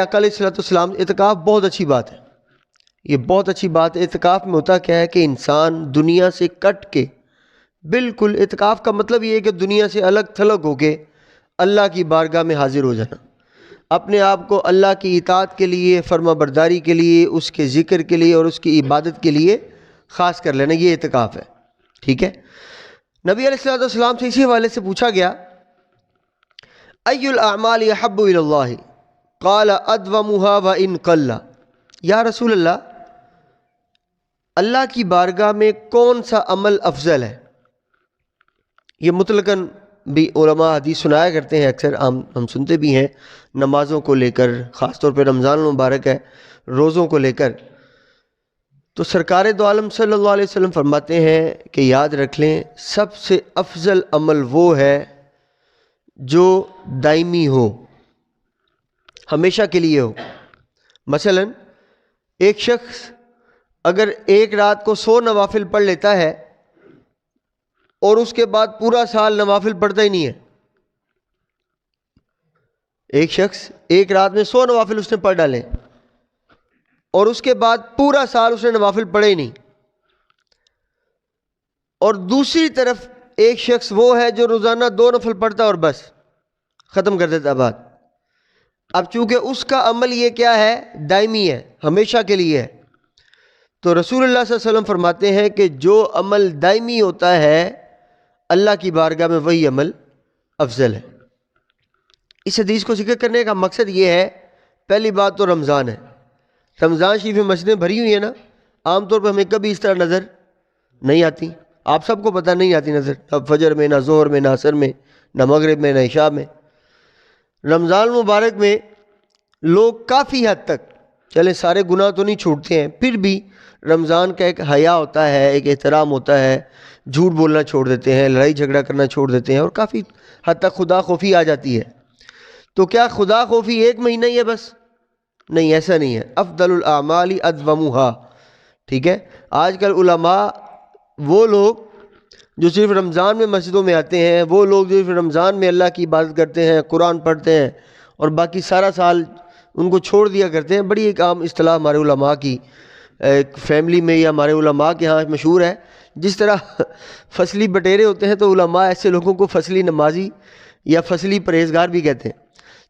آقا علیہ الصلوۃ والسلام اعتکاف بہت اچھی بات ہے، یہ بہت اچھی بات ہے۔ اعتکاف میں ہوتا کیا ہے کہ انسان دنیا سے کٹ کے، بالکل اعتکاف کا مطلب یہ ہے کہ دنیا سے الگ تھلگ ہو کے اللہ کی بارگاہ میں حاضر ہو جانا، اپنے آپ کو اللہ کی اطاعت کے لیے، فرما برداری کے لیے، اس کے ذکر کے لیے اور اس کی عبادت کے لیے خاص کر لینا، یہ اعتکاف ہے، ٹھیک ہے۔ نبی علیہ الصلوۃ والسلام سے اسی حوالے سے پوچھا گیا ای الاعمال احب الی اللہ قال ادومها وان قل، یا رسول اللہ، اللہ کی بارگاہ میں کون سا عمل افضل ہے؟ یہ مطلقاً بھی علماء حدیث سنایا کرتے ہیں، اکثر ہم سنتے بھی ہیں، نمازوں کو لے کر، خاص طور پہ رمضان المبارک ہے، روزوں کو لے کر۔ تو سرکار دو عالم صلی اللہ علیہ وسلم فرماتے ہیں کہ یاد رکھ لیں، سب سے افضل عمل وہ ہے جو دائمی ہو، ہمیشہ کے لیے ہو۔ مثلا ایک شخص اگر ایک رات کو 100 نوافل پڑھ لیتا ہے اور اس کے بعد پورا سال نوافل پڑھتا ہی نہیں ہے، ایک شخص ایک رات میں 100 نوافل اس نے پڑھ ڈالے اور اس کے بعد پورا سال اس نے نوافل پڑھے ہی نہیں، اور دوسری طرف ایک شخص وہ ہے جو روزانہ 2 نفل پڑھتا ہے اور بس ختم کر دیتا بات۔ اب چونکہ اس کا عمل یہ کیا ہے، دائمی ہے، ہمیشہ کے لیے ہے، تو رسول اللہ صلی اللہ علیہ وسلم فرماتے ہیں کہ جو عمل دائمی ہوتا ہے اللہ کی بارگاہ میں وہی عمل افضل ہے۔ اس حدیث کو ذکر کرنے کا مقصد یہ ہے، پہلی بات تو رمضان ہے، رمضان شریف میں مسجدیں بھری ہوئی ہیں نا، عام طور پہ ہمیں کبھی اس طرح نظر نہیں آتی، آپ سب کو پتہ نہیں آتی نظر، نہ فجر میں، نہ ظہر میں، نہ عصر میں، نہ مغرب میں، نہ عشاء میں۔ رمضان المبارک میں لوگ کافی حد تک، چلے سارے گناہ تو نہیں چھوڑتے ہیں، پھر بھی رمضان کا ایک حیا ہوتا ہے، ایک احترام ہوتا ہے، جھوٹ بولنا چھوڑ دیتے ہیں، لڑائی جھگڑا کرنا چھوڑ دیتے ہیں، اور کافی حد تک خدا خوفی آ جاتی ہے۔ تو کیا خدا خوفی ایک مہینہ ہی ہے بس؟ نہیں، ایسا نہیں ہے۔ افضل الاعمال ادومها، ٹھیک ہے۔ آج کل علماء، وہ لوگ جو صرف رمضان میں مسجدوں میں آتے ہیں، وہ لوگ جو صرف رمضان میں اللہ کی عبادت کرتے ہیں، قرآن پڑھتے ہیں اور باقی سارا سال ان کو چھوڑ دیا کرتے ہیں، بڑی ایک عام اصطلاح ہمارے علماء کی ایک فیملی میں یا ہمارے علماء کے ہاں مشہور ہے۔ جس طرح فصلی بٹیرے ہوتے ہیں تو علماء ایسے لوگوں کو فصلی نمازی یا فصلی پرہیزگار بھی کہتے ہیں۔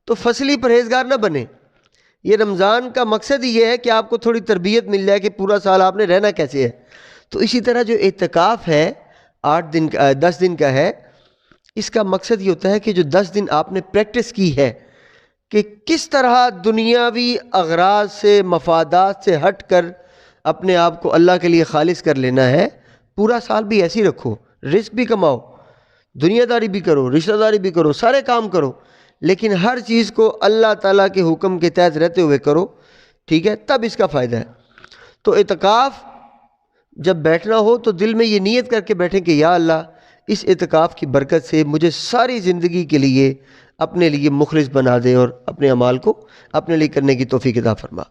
تو فصلی پرہیزگار نہ بنے، یہ رمضان کا مقصد ہی یہ ہے کہ آپ کو تھوڑی تربیت مل جائے کہ پورا سال آپ نے رہنا کیسے ہے۔ تو اسی طرح جو اعتکاف ہے 10 دن کا ہے، اس کا مقصد یہ ہوتا ہے کہ جو 10 دن آپ نے پریکٹس کی ہے کہ کس طرح دنیاوی اغراض سے، مفادات سے ہٹ کر اپنے آپ کو اللہ کے لیے خالص کر لینا ہے، پورا سال بھی ایسے ہی رکھو، رزق بھی کماؤ، دنیا داری بھی کرو، رشتہ داری بھی کرو، سارے کام کرو، لیکن ہر چیز کو اللہ تعالیٰ کے حکم کے تحت رہتے ہوئے کرو، ٹھیک ہے، تب اس کا فائدہ ہے۔ تو اعتکاف جب بیٹھنا ہو تو دل میں یہ نیت کر کے بیٹھیں کہ یا اللہ، اس اعتکاف کی برکت سے مجھے ساری زندگی کے لیے اپنے لیے مخلص بنا دے اور اپنے اعمال کو اپنے لیے کرنے کی توفیق عطا فرما۔